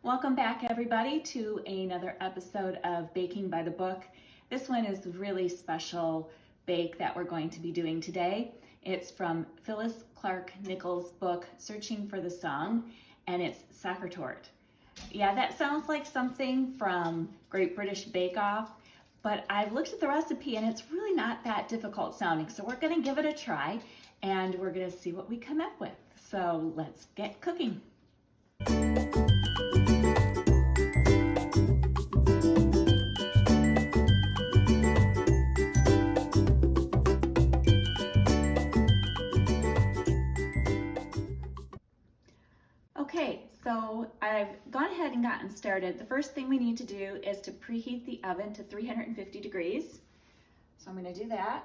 Welcome back everybody to another episode of Baking by the Book. This one is a really special bake that we're going to be doing today. It's from Phyllis Clark Nichols' book, Searching for the Song, and it's Sachertorte. Yeah, that sounds like something from Great British Bake Off, but I've looked at the recipe and it's really not that difficult sounding. So we're gonna give it a try and we're gonna see what we come up with. So let's get cooking. Okay, so I've gone ahead and gotten started. The first thing we need to do is to preheat the oven to 350 degrees. So I'm going to do that.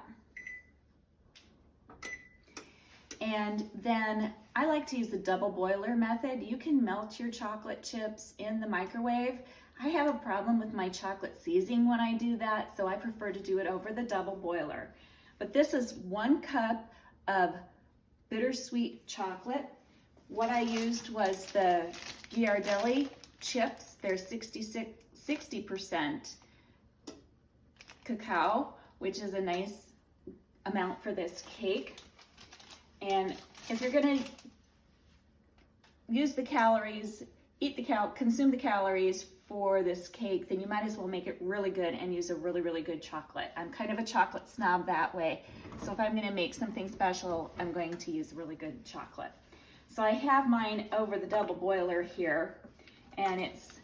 And then I like to use the double boiler method. You can melt your chocolate chips in the microwave. I have a problem with my chocolate seizing when I do that, so I prefer to do it over the double boiler. But this is 1 cup of bittersweet chocolate. What I used was the Ghirardelli chips. They're 60% cacao, which is a nice amount for this cake. And if you're gonna use the calories, consume the calories for this cake, then you might as well make it really good and use a really, really good chocolate. I'm kind of a chocolate snob that way. So if I'm gonna make something special, I'm going to use really good chocolate. So I have mine over the double boiler here, and it's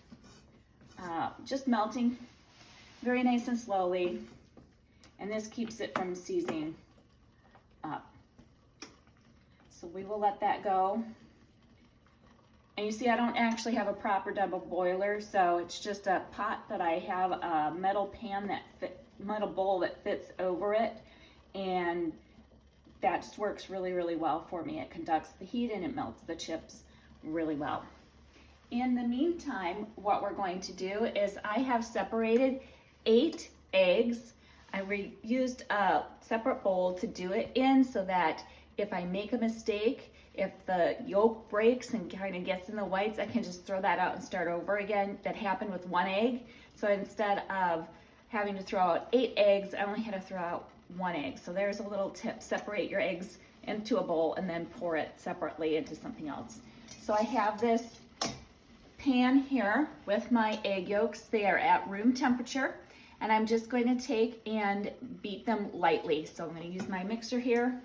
just melting very nice and slowly, and this keeps it from seizing up. So we will let that go. And you see, I don't actually have a proper double boiler, so it's just a pot that I have a metal pan metal bowl that fits over it, and that just works really, really well for me. It conducts the heat and it melts the chips really well. In the meantime, what we're going to do is I have separated 8 eggs. I used a separate bowl to do it in so that if I make a mistake, if the yolk breaks and kind of gets in the whites, I can just throw that out and start over again. That happened with 1 egg. So instead of having to throw out 8 eggs, I only had to throw out 1 egg. So there's a little tip: separate your eggs into a bowl and then pour it separately into something else. So I have this pan here with my egg yolks. They are at room temperature, and I'm just going to take and beat them lightly. So I'm going to use my mixer here,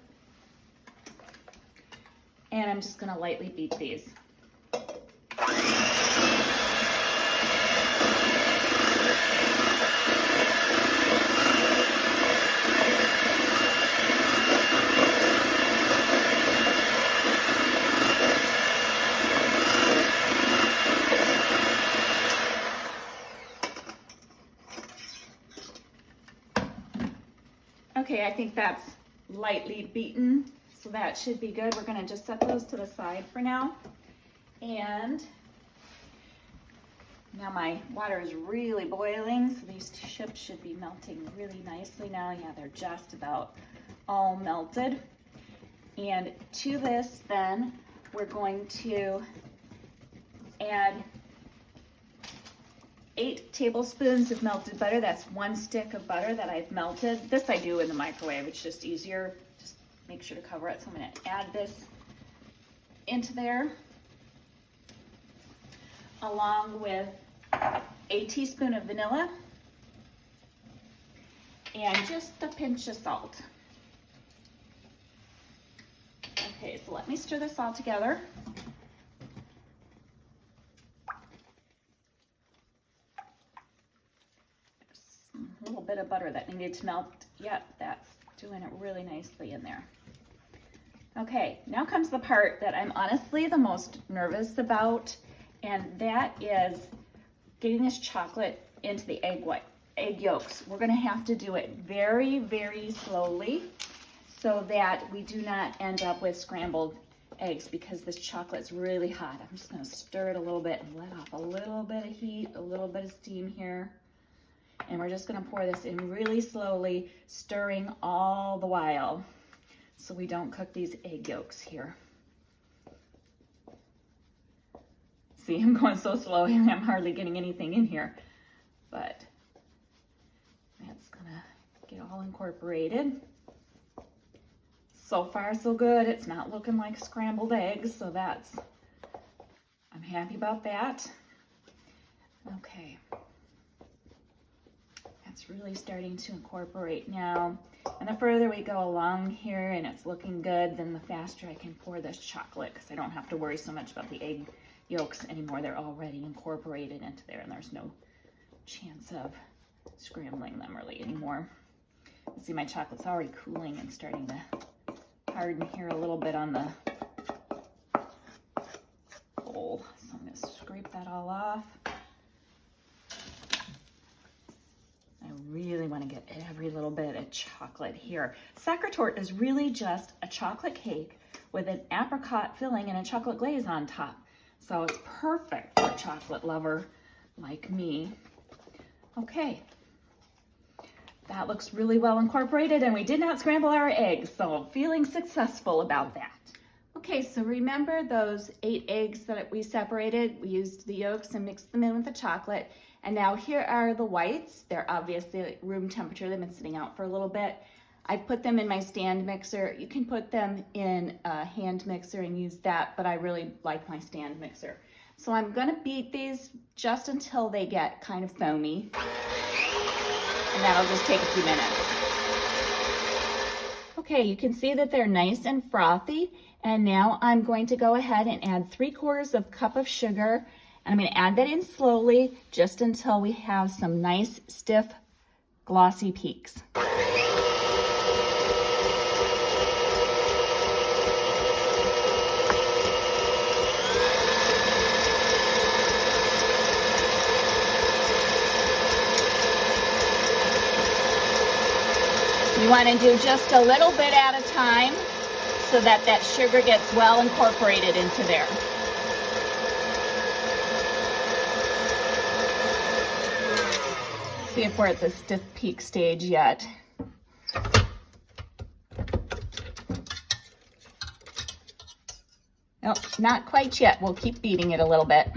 and I'm just going to lightly beat these. Okay, I think that's lightly beaten, so that should be good. We're gonna just set those to the side for now. And now my water is really boiling, so these chips should be melting really nicely now. Yeah, they're just about all melted. And to this then, we're going to add 8 tablespoons of melted butter. That's 1 stick of butter that I've melted. This I do in the microwave. It's just easier. Just make sure to cover it. So I'm going to add this into there, along with a teaspoon of vanilla and just a pinch of salt. Okay, so let me stir this all together. A little bit of butter that needed to melt. Yep, that's doing it really nicely in there. Okay, now comes the part that I'm honestly the most nervous about, and that is getting this chocolate into the egg yolks. We're gonna have to do it very, very slowly so that we do not end up with scrambled eggs, because this chocolate's really hot. I'm just gonna stir it a little bit and let off a little bit of heat, a little bit of steam here. And we're just gonna pour this in really slowly, stirring all the while so we don't cook these egg yolks here. See, I'm going so slow and I'm hardly getting anything in here, but that's gonna get all incorporated. So far, so good. It's not looking like scrambled eggs, so I'm happy about that. Okay. It's really starting to incorporate now. And the further we go along here and it's looking good, then the faster I can pour this chocolate, because I don't have to worry so much about the egg yolks anymore. They're already incorporated into there and there's no chance of scrambling them really anymore. You see my chocolate's already cooling and starting to harden here a little bit on the bowl. So I'm going to scrape that all off. I really want to get every little bit of chocolate here. Sachertorte is really just a chocolate cake with an apricot filling and a chocolate glaze on top. So it's perfect for a chocolate lover like me. Okay, that looks really well incorporated and we did not scramble our eggs, so I'm feeling successful about that. Okay, so remember those 8 eggs that we separated? We used the yolks and mixed them in with the chocolate. And now here are the whites. They're obviously room temperature. They've been sitting out for a little bit. I put them in my stand mixer. You can put them in a hand mixer and use that, but I really like my stand mixer. So I'm gonna beat these just until they get kind of foamy. And that'll just take a few minutes. Okay, you can see that they're nice and frothy. And now I'm going to go ahead and add 3/4 cup of sugar. And I'm going to add that in slowly just until we have some nice, stiff, glossy peaks. You want to do just a little bit at a time so that that sugar gets well incorporated into there. See if we're at the stiff peak stage yet. Nope, not quite yet. We'll keep beating it a little bit.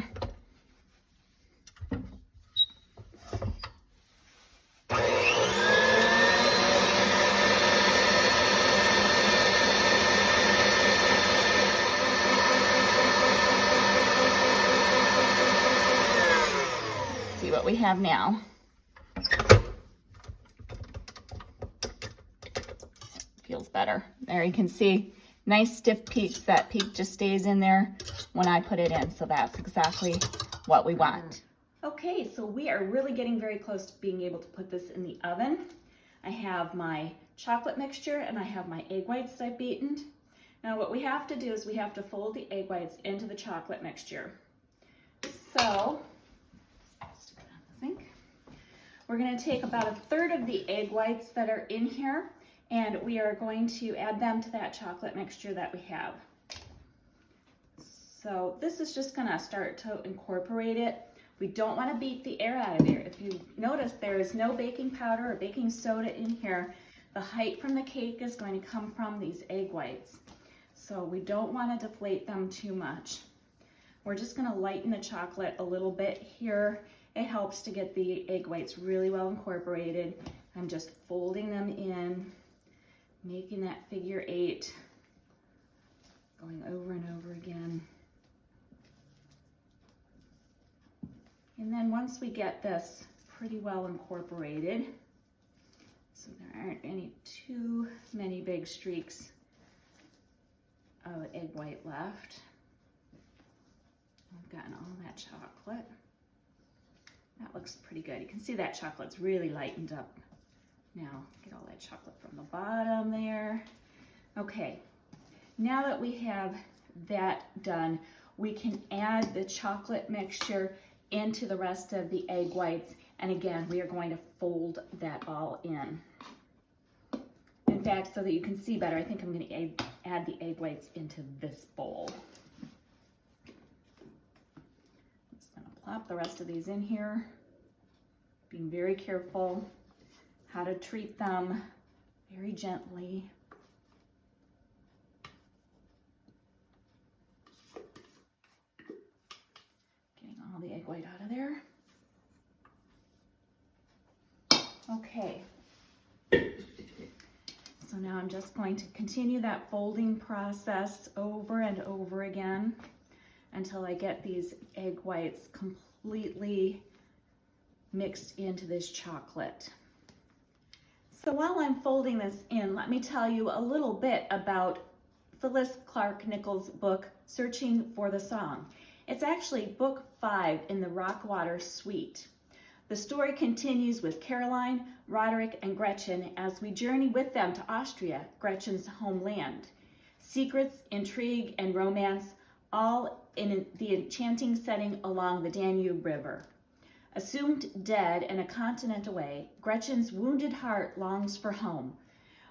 See what we have now. Feels better. There you can see nice stiff peaks. That peak just stays in there when I put it in. So that's exactly what we want. Okay, so we are really getting very close to being able to put this in the oven. I have my chocolate mixture and I have my egg whites that I've beaten. Now what we have to do is we have to fold the egg whites into the chocolate mixture. So, stick it on the sink. We're going to take about 1/3 of the egg whites that are in here and we are going to add them to that chocolate mixture that we have. So this is just going to start to incorporate it. We don't want to beat the air out of there. If you notice, there is no baking powder or baking soda in here. The height from the cake is going to come from these egg whites. So we don't want to deflate them too much. We're just going to lighten the chocolate a little bit here. It helps to get the egg whites really well incorporated. I'm just folding them in, making that figure 8, going over and over again. And then once we get this pretty well incorporated, so there aren't too many big streaks of egg white left. I've gotten all that chocolate. That looks pretty good. You can see that chocolate's really lightened up. Now, get all that chocolate from the bottom there. Okay, now that we have that done, we can add the chocolate mixture into the rest of the egg whites. And again, we are going to fold that all in. In fact, so that you can see better, I think I'm going to add the egg whites into this bowl. I'm just going to plop the rest of these in here, being very careful how to treat them very gently. white out of there. Okay. So now I'm just going to continue that folding process over and over again until I get these egg whites completely mixed into this chocolate. So while I'm folding this in, let me tell you a little bit about Phyllis Clark Nichols' book, Searching for the Song. It's actually book 5 in the Rockwater suite. The story continues with Caroline, Roderick, and Gretchen as we journey with them to Austria, Gretchen's homeland. Secrets, intrigue, and romance, all in the enchanting setting along the Danube River. Assumed dead and a continent away, Gretchen's wounded heart longs for home.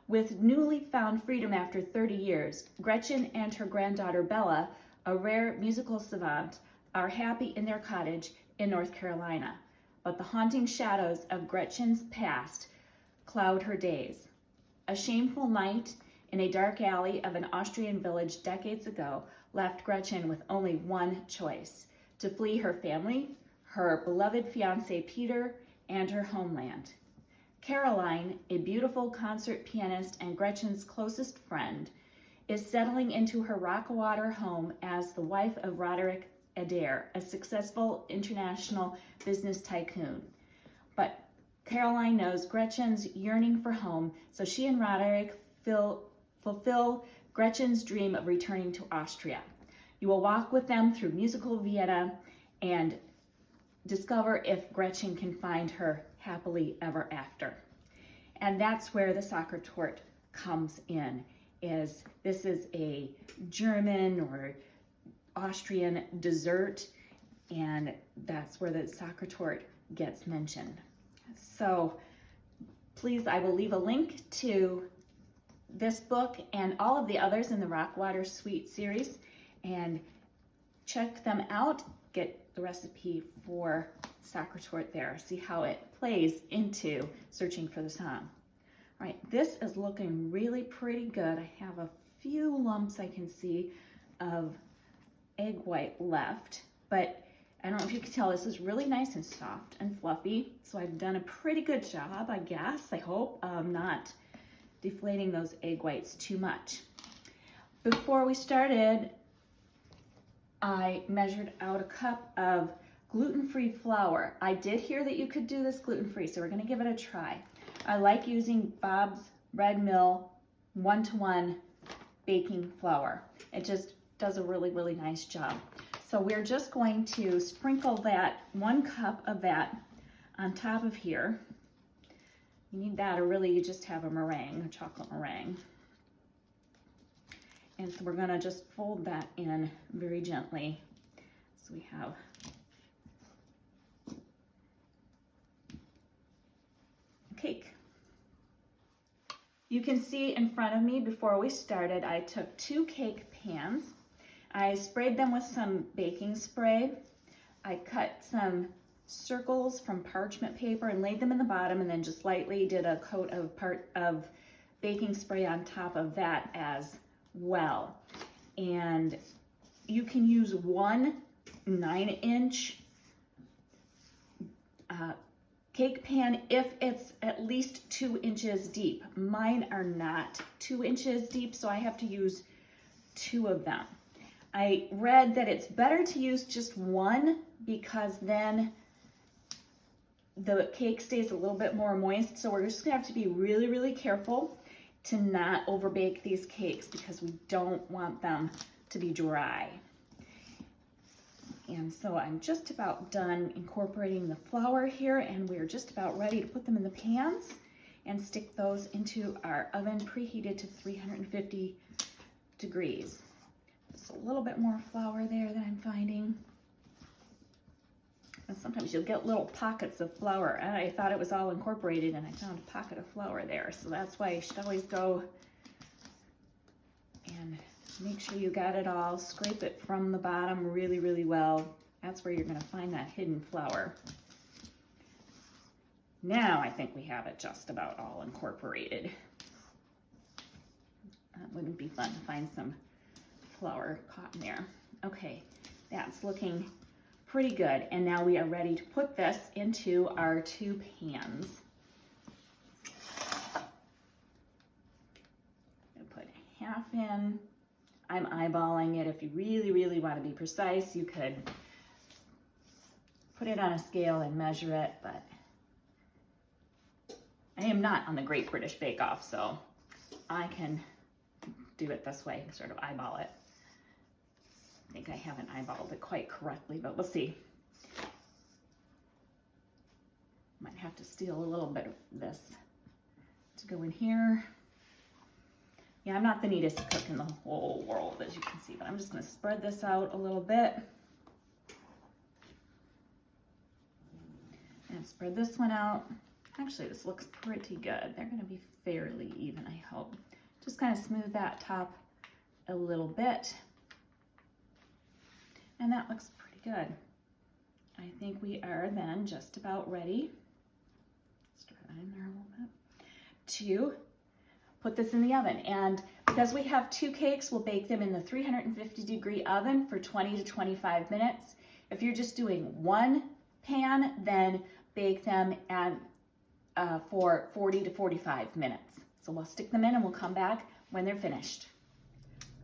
With newly found freedom after 30 years, Gretchen and her granddaughter Bella, a rare musical savant, are happy in their cottage in North Carolina. But the haunting shadows of Gretchen's past cloud her days. A shameful night in a dark alley of an Austrian village decades ago left Gretchen with only one choice: to flee her family, her beloved fiancé Peter, and her homeland. Caroline, a beautiful concert pianist and Gretchen's closest friend, is settling into her Rockwater home as the wife of Roderick Adair, a successful international business tycoon. But Caroline knows Gretchen's yearning for home, so she and Roderick fulfill Gretchen's dream of returning to Austria. You will walk with them through musical Vienna and discover if Gretchen can find her happily ever after. And that's where the Sachertorte comes in. This is a German or Austrian dessert, and that's where the Sachertorte gets mentioned. So please, I will leave a link to this book and all of the others in the Rockwater Suite series, and check them out. Get the recipe for Sachertorte there. See how it plays into Searching for the Song. All right, this is looking really pretty good. I have a few lumps I can see of egg white left, but I don't know if you can tell, this is really nice and soft and fluffy. So I've done a pretty good job, I guess, I hope, of not deflating those egg whites too much. Before we started, I measured out a cup of gluten-free flour. I did hear that you could do this gluten-free, so we're gonna give it a try. I like using Bob's Red Mill 1-to-1 baking flour. It just does a really, really nice job. So we're just going to sprinkle that 1 cup of that on top of here. You need that, or really you just have a meringue, a chocolate meringue. And so we're gonna just fold that in very gently. So we have a cake. You can see in front of me before we started, I took 2 cake pans. I sprayed them with some baking spray. I cut some circles from parchment paper and laid them in the bottom, and then just lightly did a coat of baking spray on top of that as well. And you can use 1 9-inch cake pan if it's at least 2 inches deep. Mine are not 2 inches deep, so I have to use 2 of them. I read that it's better to use just 1 because then the cake stays a little bit more moist. So we're just gonna have to be really, really careful to not overbake these cakes because we don't want them to be dry. And so I'm just about done incorporating the flour here, and we're just about ready to put them in the pans and stick those into our oven preheated to 350 degrees. Just a little bit more flour there that I'm finding. And sometimes you'll get little pockets of flour, and I thought it was all incorporated, and I found a pocket of flour there. So that's why you should always go and make sure you got it all. Scrape it from the bottom really, really well. That's where you're gonna find that hidden flour. Now I think we have it just about all incorporated. That wouldn't be fun to find some flour caught in there. Okay, that's looking pretty good. And now we are ready to put this into our 2 pans. Put half in. I'm eyeballing it. If you really, really want to be precise, you could put it on a scale and measure it, but I am not on the Great British Bake Off, so I can do it this way, sort of eyeball it. I think I haven't eyeballed it quite correctly, but we'll see. Might have to steal a little bit of this to go in here. Yeah, I'm not the neatest cook in the whole world, as you can see, but I'm just going to spread this out a little bit. And spread this one out. Actually, this looks pretty good. They're going to be fairly even, I hope. Just kind of smooth that top a little bit. And that looks pretty good. I think we are then just about ready. Stir that in there a little bit. To put this in the oven. And because we have 2 cakes, we'll bake them in the 350-degree oven for 20 to 25 minutes. If you're just doing 1 pan, then bake them at for 40 to 45 minutes. So we'll stick them in and we'll come back when they're finished.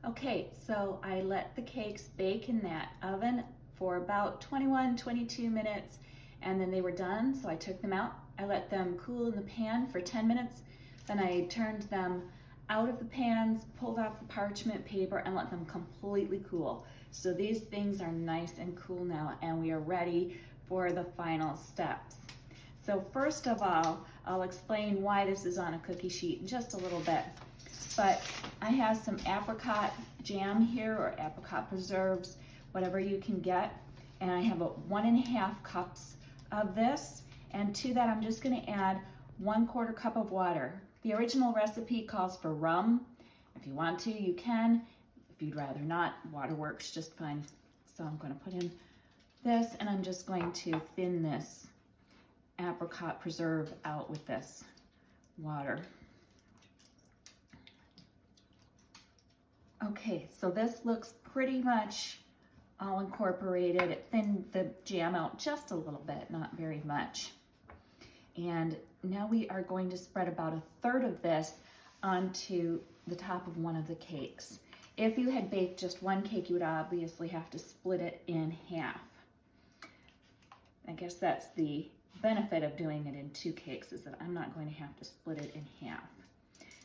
Okay, so I let the cakes bake in that oven for about 21, 22 minutes, and then they were done, so I took them out. I let them cool in the pan for 10 minutes, then I turned them out of the pans, pulled off the parchment paper, and let them completely cool. So these things are nice and cool now, and we are ready for the final steps. So first of all, I'll explain why this is on a cookie sheet in just a little bit. But I have some apricot jam here, or apricot preserves, whatever you can get. And I have 1.5 cups of this. And to that, I'm just gonna add 1/4 cup of water. The original recipe calls for rum. If you want to, you can. If you'd rather not, water works just fine. So I'm gonna put in this, and I'm just going to thin this apricot preserve out with this water. Okay, so this looks pretty much all incorporated. It thinned the jam out just a little bit, not very much. And now we are going to spread about 1/3 of this onto the top of one of the cakes. If you had baked just 1 cake, you would obviously have to split it in half. I guess that's the benefit of doing it in 2 cakes, is that I'm not going to have to split it in half.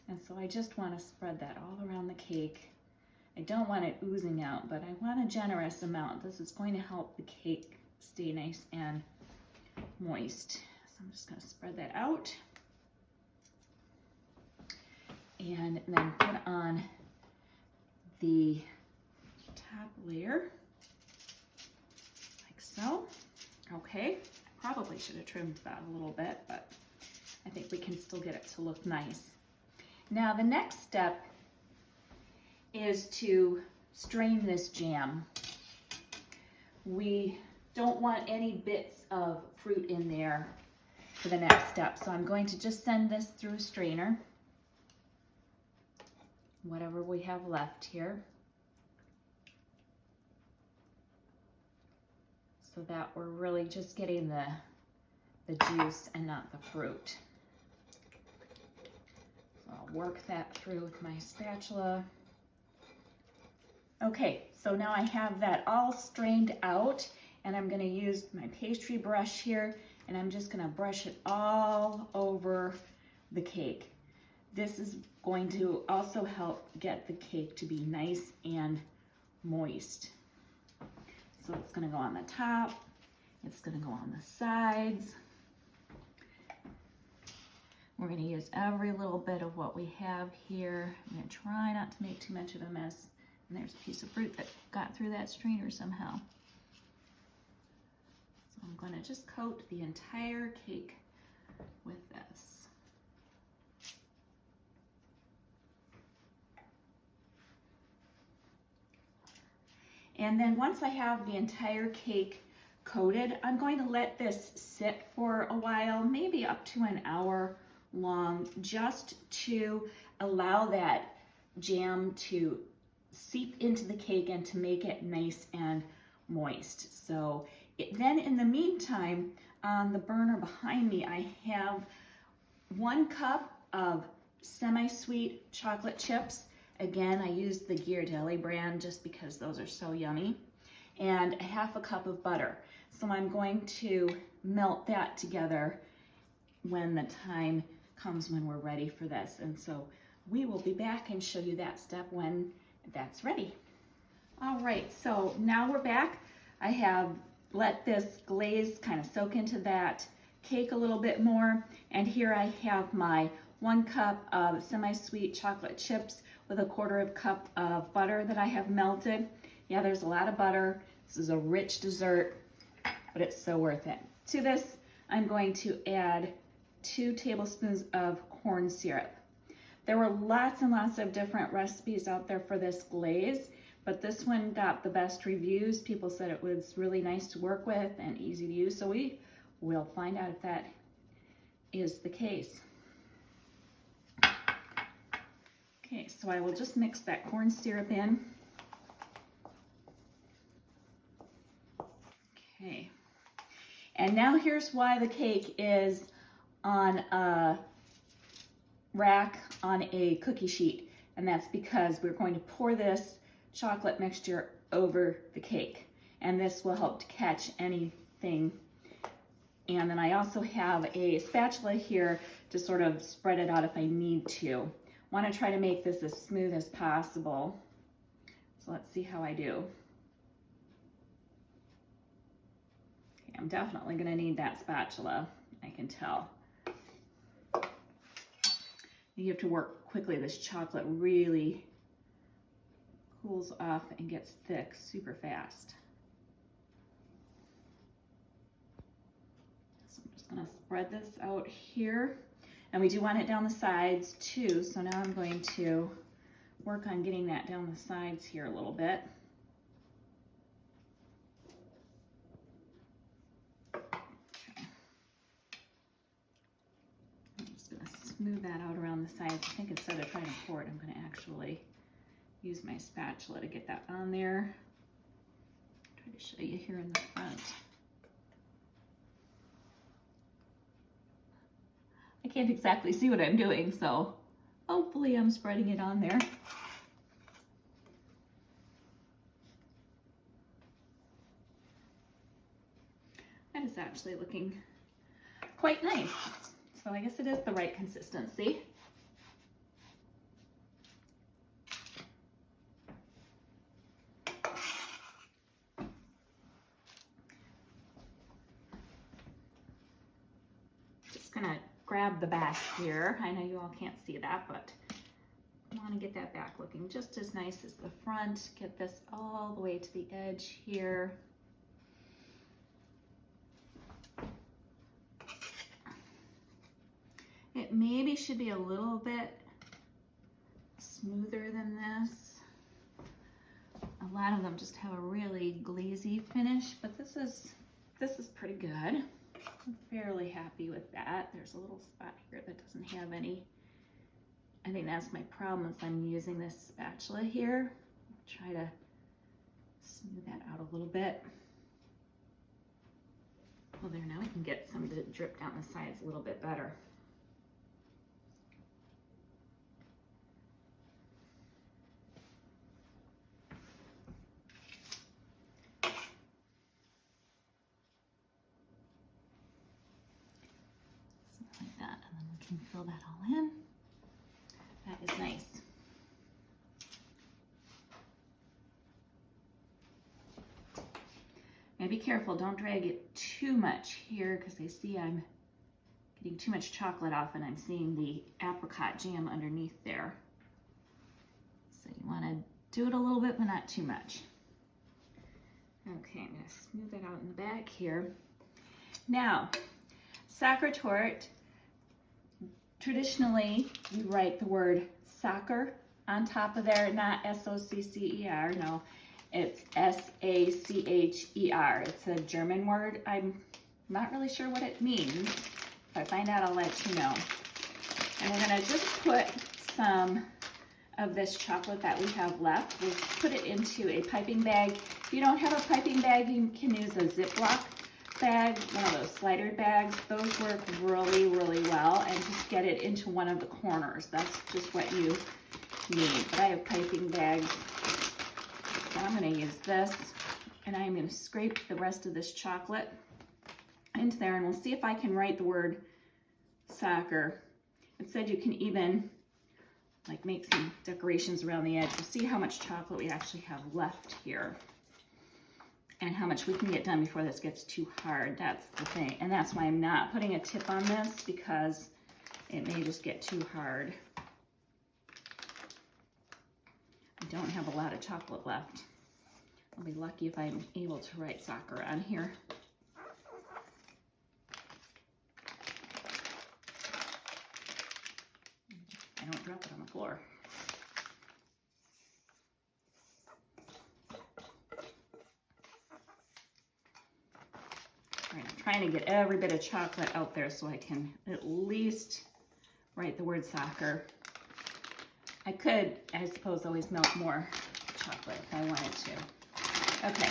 And so I just want to spread that all around the cake. I don't want it oozing out, but I want a generous amount. This is going to help the cake stay nice and moist. So I'm just going to spread that out. And then put on the top layer, like so. Okay, I probably should have trimmed that a little bit, but I think we can still get it to look nice. Now the next step is to strain this jam. We don't want any bits of fruit in there for the next step, so I'm going to just send this through a strainer, whatever we have left here, so that we're really just getting the juice and not the fruit. So I'll work that through with my spatula. Okay, so now I have that all strained out, and I'm going to use my pastry brush here, and I'm just going to brush it all over the cake. This is going to also help get the cake to be nice and moist. So it's going to go on the top, it's going to go on the sides. We're going to use every little bit of what we have here. I'm going to try not to make too much of a mess. And there's a piece of fruit that got through that strainer somehow. So I'm going to just coat the entire cake with this. And then once I have the entire cake coated, I'm going to let this sit for a while, maybe up to an hour long, just to allow that jam to seep into the cake and to make it nice and moist. So Then in the meantime, on the burner behind me, I have 1 cup of semi-sweet chocolate chips. Again, I used the Ghirardelli brand just because those are so yummy. And 1/2 cup of butter. So I'm going to melt that together when the time comes when we're ready for this. And so we will be back and show you that step when that's ready. All right, so now we're back. I have let this glaze kind of soak into that cake a little bit more. And here I have my 1 cup of semi-sweet chocolate chips with 1/4 cup of butter that I have melted. Yeah, there's a lot of butter. This is a rich dessert, but it's so worth it. To this, I'm going to add 2 tablespoons of corn syrup. There were lots and lots of different recipes out there for this glaze, but this one got the best reviews. People said it was really nice to work with and easy to use, so we will find out if that is the case. Okay, so I will just mix that corn syrup in. Okay, and now here's why the cake is on a rack on a cookie sheet, and that's because we're going to pour this chocolate mixture over the cake, and this will help to catch anything. And then I also have a spatula here to sort of spread it out if I need to. Want to try to make this as smooth as possible. So let's see how I do. Okay, I'm definitely going to need that spatula, I can tell. You have to work quickly. This chocolate really cools off and gets thick super fast. So I'm just going to spread this out here. And we do want it down the sides too, so now I'm going to work on getting that down the sides here a little bit. Okay. I'm just going to smooth that out around the sides. I think instead of trying to pour it, I'm going to actually use my spatula to get that on there. Try to show you here in the front. I can't exactly see what I'm doing, so hopefully I'm spreading it on there. That is actually looking quite nice. So I guess it is the right consistency. Just gonna grab the back here. I know you all can't see that, but I want to get that back looking just as nice as the front. Get this all the way to the edge here. It maybe should be a little bit smoother than this. A lot of them just have a really glazy finish, but this is pretty good. I'm fairly happy with that. There's a little spot here that doesn't have any. I think that's my problem is I'm using this spatula here. I'll try to smooth that out a little bit. Well, there, now I can get some to drip down the sides a little bit better. Like that, and then we can fill that all in. That is nice. Now be careful, don't drag it too much here because I see I'm getting too much chocolate off and I'm seeing the apricot jam underneath there. So you want to do it a little bit, but not too much. Okay, I'm going to smooth it out in the back here. Now, Sachertorte, traditionally, you write the word Sacher on top of there, not S-O-C-C-E-R, no, it's S-A-C-H-E-R. It's a German word. I'm not really sure what it means. If I find out, I'll let you know. And we're gonna just put some of this chocolate that we have left. We'll put it into a piping bag If you don't have a piping bag, you can use a Ziploc bag, one of those slider bags. Those work really, really well, and just get it into one of the corners. That's just what you need. But I have piping bags, so I'm gonna use this, and I'm gonna scrape the rest of this chocolate into there, and we'll see if I can write the word soccer. It said you can even like make some decorations around the edge. We'll see how much chocolate we actually have left here and how much we can get done before this gets too hard. That's the thing. And that's why I'm not putting a tip on this, because it may just get too hard. I don't have a lot of chocolate left. I'll be lucky if I'm able to write soccer on here. I don't drop it on the floor. All right, I'm trying to get every bit of chocolate out there so I can at least write the word soccer. I could, I suppose, always melt more chocolate if I wanted to. Okay.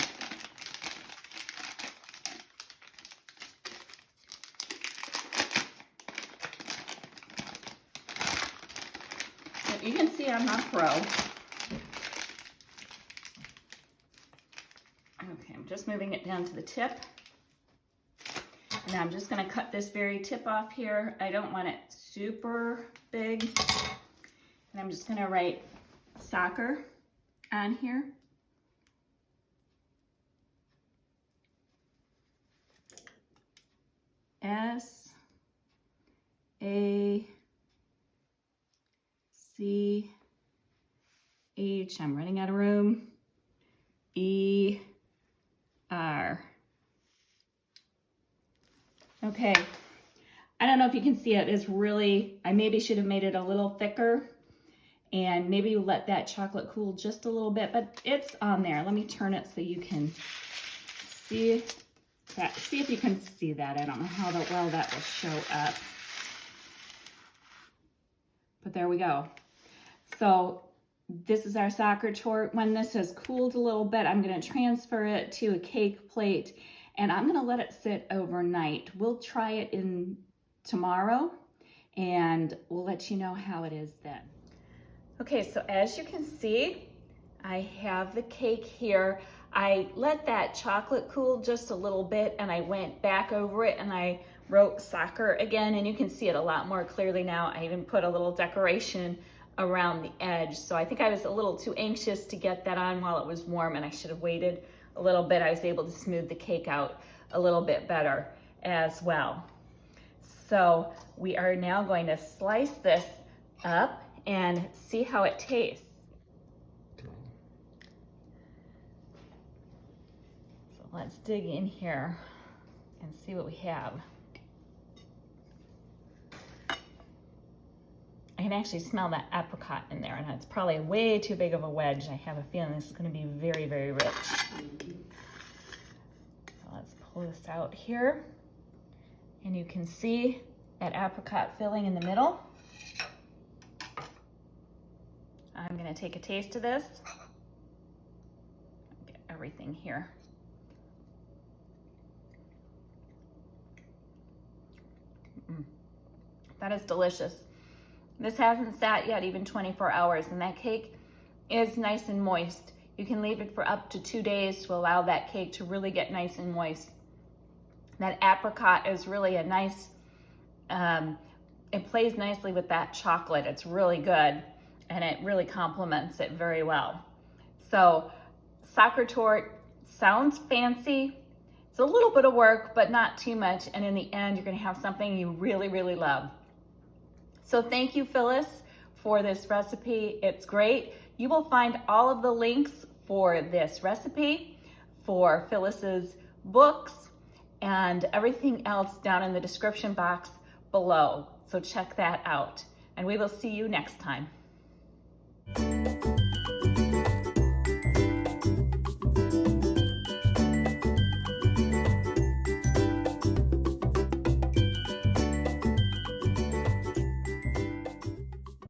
You can see I'm not a pro. Okay, I'm just moving it down to the tip. And I'm just gonna cut this very tip off here. I don't want it super big. And I'm just gonna write soccer on here. S-A-C-H, I'm running out of room, E-R. Okay, I don't know if you can see it. It's really, I maybe should have made it a little thicker and maybe let that chocolate cool just a little bit, but it's on there. Let me turn it so you can see that. See if you can see that. I don't know how well that will show up. But there we go. So this is our Sachertorte. When this has cooled a little bit, I'm gonna transfer it to a cake plate and I'm gonna let it sit overnight. We'll try it in tomorrow and we'll let you know how it is then. Okay, so as you can see, I have the cake here. I let that chocolate cool just a little bit and I went back over it and I wrote soccer again, and you can see it a lot more clearly now. I even put a little decoration around the edge. So I think I was a little too anxious to get that on while it was warm, and I should have waited a little bit. I was able to smooth the cake out a little bit better as well. So we are now going to slice this up and see how it tastes. So let's dig in here and see what we have. I can actually smell that apricot in there, and it's probably way too big of a wedge. I have a feeling this is going to be very, very rich. So let's pull this out here, and you can see that apricot filling in the middle. I'm going to take a taste of this. Get everything here. That is delicious. This hasn't sat yet even 24 hours, and that cake is nice and moist. You can leave it for up to 2 days to allow that cake to really get nice and moist. That apricot is really a nice, it plays nicely with that chocolate. It's really good, and it really complements it very well. So, Sachertorte sounds fancy. It's a little bit of work, but not too much, and in the end, you're gonna have something you really, really love. So thank you, Phyllis, for this recipe. It's great. You will find all of the links for this recipe, for Phyllis's books, and everything else down in the description box below. So check that out. And we will see you next time.